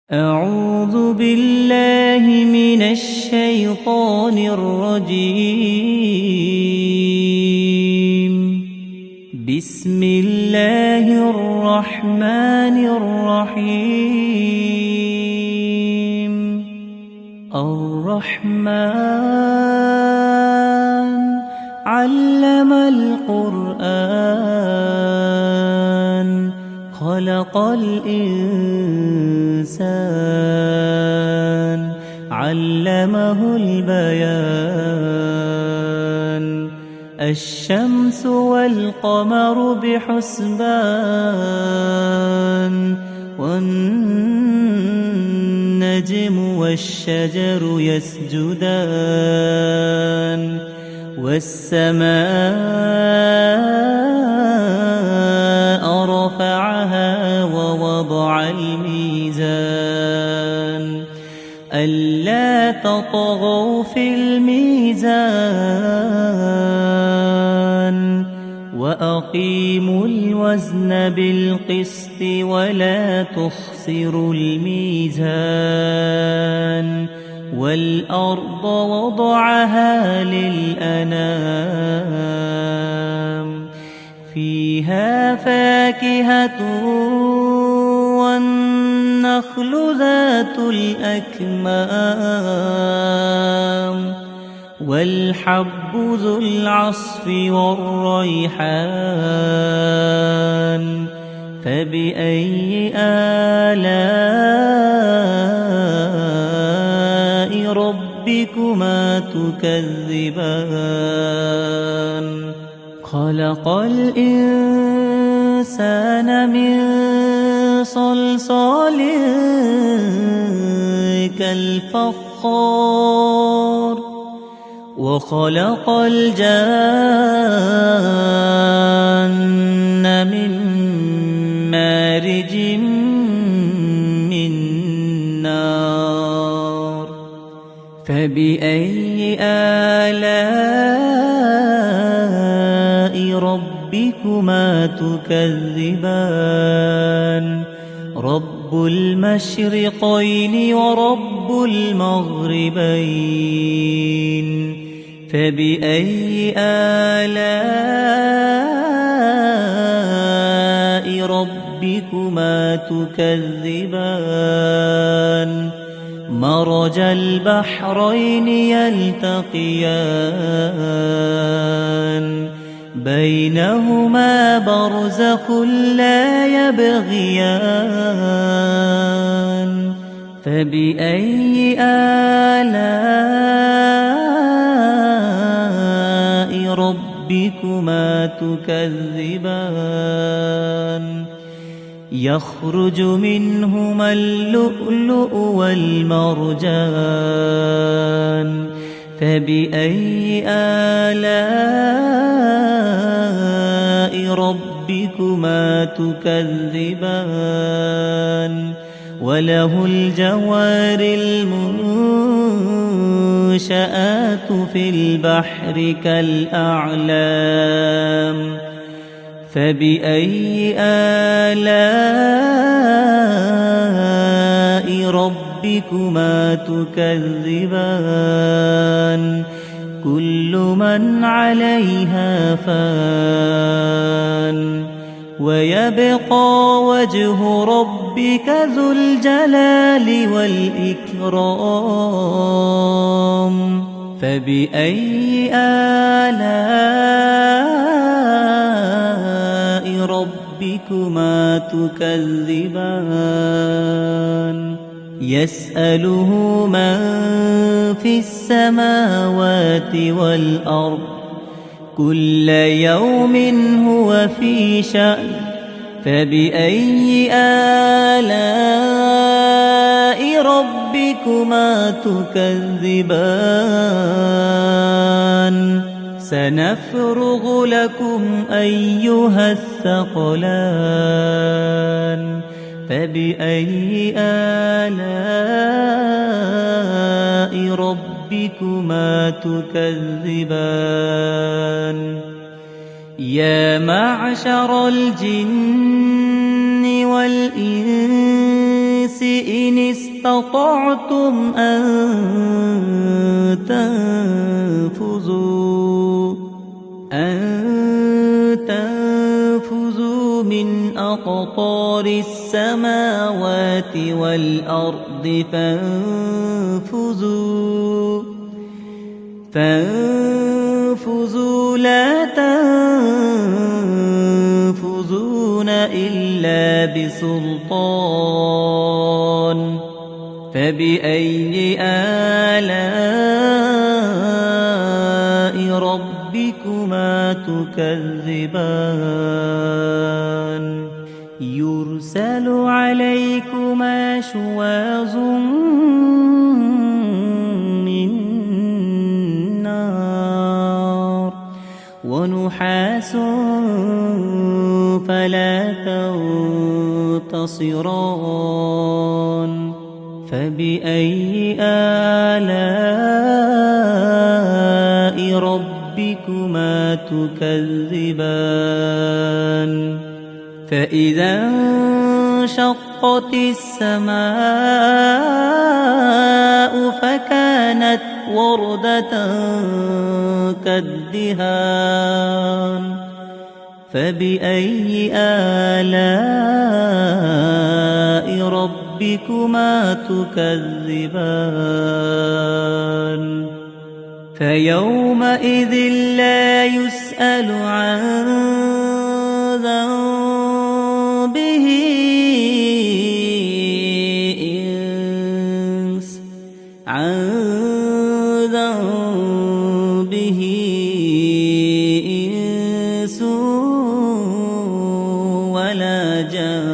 أعوذ بالله من الشيطان الرجيم. بسم الله الرحمن الرحيم. الرحمن علم القرآن خلق الإنسان علمه البيان. الشمس والقمر بحسبان والنجم والشجر يسجدان والسماء رفعها ووضع الميزان ألا تطغوا في الميزان وأقيموا الوزن بالقسط ولا تخسروا الميزان. والأرض وضعها للأنام فيها فاكهة والنخل ذات الأكمام والحب ذو العصف والريحان. فبأي آلاء ربكما تكذبان؟ خلق الإنسان من صلصال كالفخار وخلق الجان من مارج من نار. فبأي آلاء ربكما تكذبان؟ رب المشرقين ورب المغربين. فبأي آلاء ربكما تكذبان؟ مرج البحرين يلتقيان بينهما برزخ لا يبغيان. فبأي آلاء ربكما تكذبان؟ يخرج منهما اللؤلؤ والمرجان. فبأي آلاء ربكما تكذبان؟ وله الجوار المنشآت في البحر كالأعلام. فبأي آلاء ربكما تكذبان؟ كل من عليها فان ويبقى وجه ربك ذو الجلال والإكرام. فبأي آلاء ربكما تكذبان؟ يسأله من في السماوات والأرض كل يوم هو في شأن. فبأي آلاء ربكما تكذبان؟ سنفرغ لكم أيها الثقلان. فبأي آلاء ربكما تكذبان؟ يا معشر الجن والإنس إن استطعتم أن تنفذوا من أقطار السماوات والأرض فانفذوا لا تنفذون إلا بسلطان فبأي آلاء ربكما تكذبان يرسل عليكما شواظ من نار ونحاس فلا تنتصران فبأي آلاء ربكما تكذبان فإذا انشقت السماء فكانت وردة كالدهان فبأي آلاء ربكما تكذبان فيومئذ لا يسأل عن ذنبه إنس ولا جان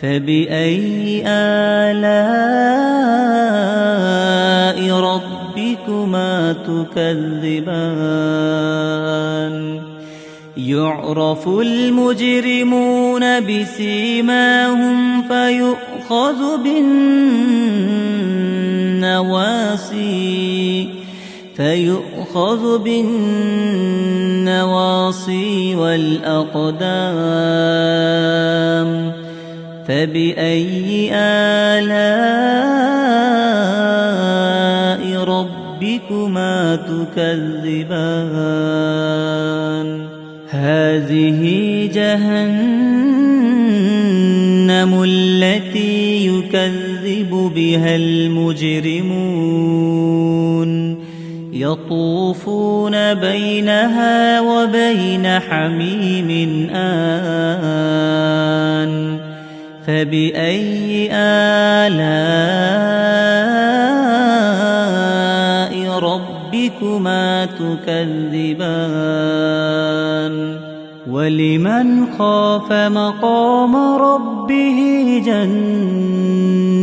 فبأي آلاء ربكما تكذبان يعرف المجرمون بسيماهم فيؤخذ بالنواصي والأقدام فبأي آلاء ربكما تكذبان هذه جهنم التي يكذب بها المجرمون يطوفون بينها وبين حميم آن فبأي آلاء ربكما تكذبان ولمن خاف مقام ربه جنتان